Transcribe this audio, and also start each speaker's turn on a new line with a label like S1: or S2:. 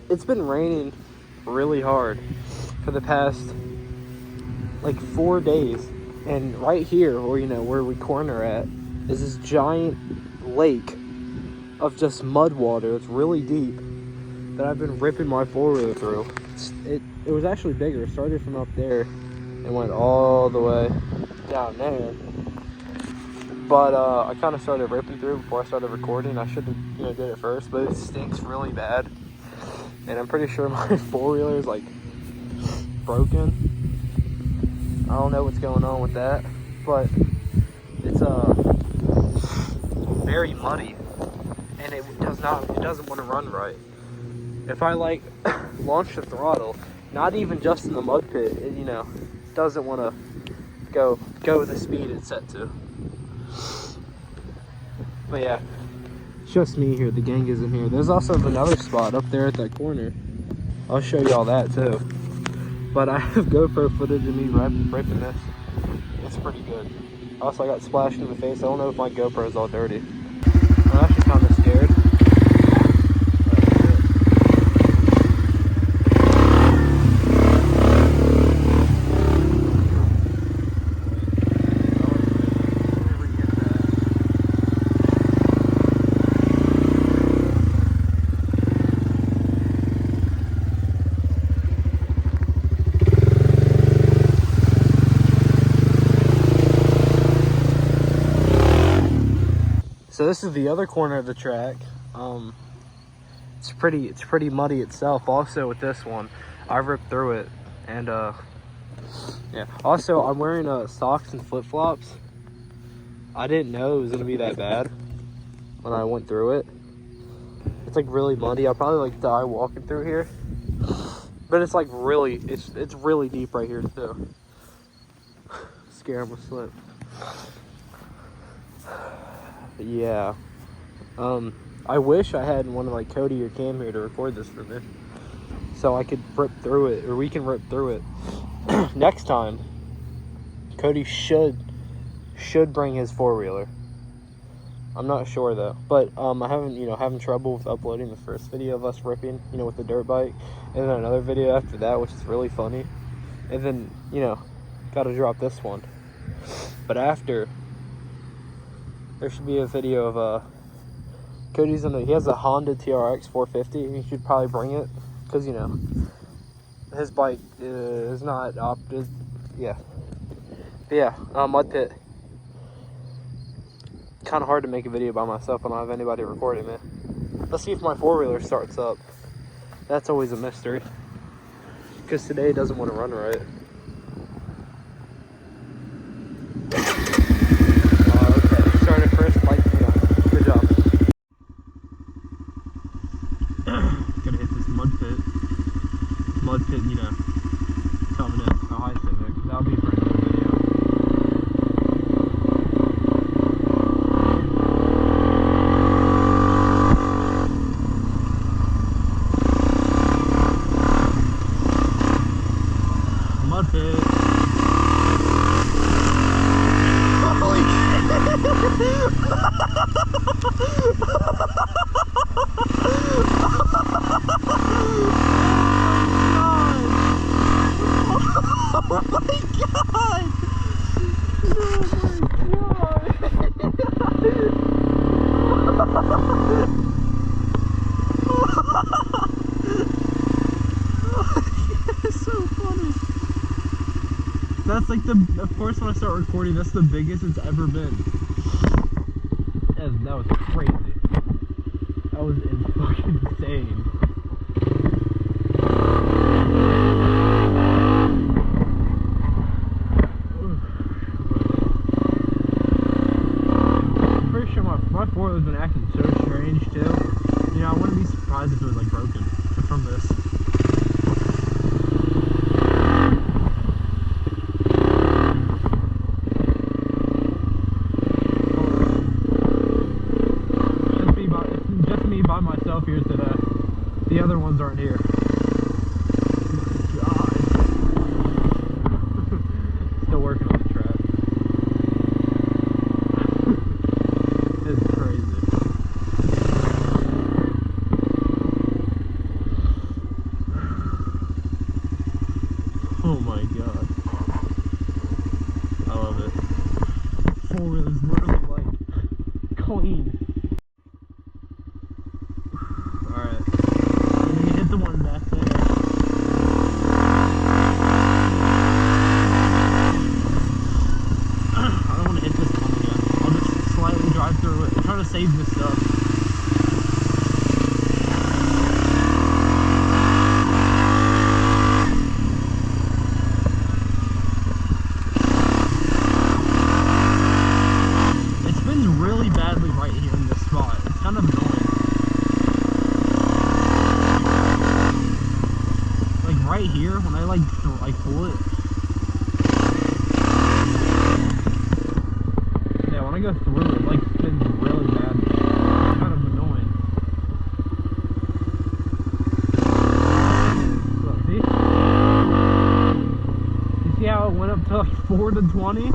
S1: it's been raining really hard for the past like 4 days, and right here where we corner at is this giant lake of just mud water. It's really deep that I've been ripping my four-wheeler through. It was actually bigger. It started from up there and went all the way down there, but I kind of started ripping through before I started recording. I should have did it first, but it stinks really bad, and I'm pretty sure my four-wheeler is like broken. I don't know what's going on with that, but it's very muddy, and it doesn't want to run right. If I like launch the throttle, not even just in the mud pit, it doesn't want to go the speed it's set to. But yeah, it's just me here. The gang isn't here. There's also another spot up there at that corner. I'll show y'all that too. But I have GoPro footage of me ripping this. It's pretty good. Also, I got splashed in the face. I don't know if my GoPro is all dirty. I'm actually kind of scared. So this is the other corner of the track. It's pretty muddy itself. Also with this one, I ripped through it, and yeah. Also, I'm wearing socks and flip-flops. I didn't know it was gonna be that bad when I went through it. It's like really muddy. I'll probably like die walking through here, but it's like it's really deep right here too. Scare him with slip. Yeah, I wish I had one of like Cody or Cam here to record this for me, so I could rip through it, or we can rip through it. Next time, Cody should bring his four-wheeler. I'm not sure though, but I haven't having trouble with uploading the first video of us ripping with the dirt bike, and then another video after that, which is really funny, and then gotta drop this one. But after, there should be a video of Cody's he has a Honda TRX 450, and he should probably bring it, because his bike is not opted. Yeah, but yeah, mud pit. Kind of hard to make a video by myself. I don't have anybody recording me. Let's see if my four-wheeler starts up. That's always a mystery, because today it doesn't want to run right. Gonna hit this mud pit, coming in. Oh, hi, Civic. That'll be for another video. Mud pit. Holy Oh my god! It's so funny. That's like of course when I start recording, that's the biggest it's ever been. That was crazy. That was fucking insane. My four-wheeler's been acting so strange too. I wouldn't be surprised if it was like broken from this. It's just me by myself here today. The other ones aren't here. God. Still working on the track. It's crazy. Oh my god. I love it. Four-wheel is literally like clean. Alright. I'm gonna hit the one back there. I don't want to hit this one again. I'll just slightly drive through it. I'm trying to save this stuff. Really badly right here in this spot. It's kind of annoying. Like right here, when I like pull it. Yeah, when I go through it, like spins really bad. It's kind of annoying. Look, see? You see how it went up to like 4 to 20?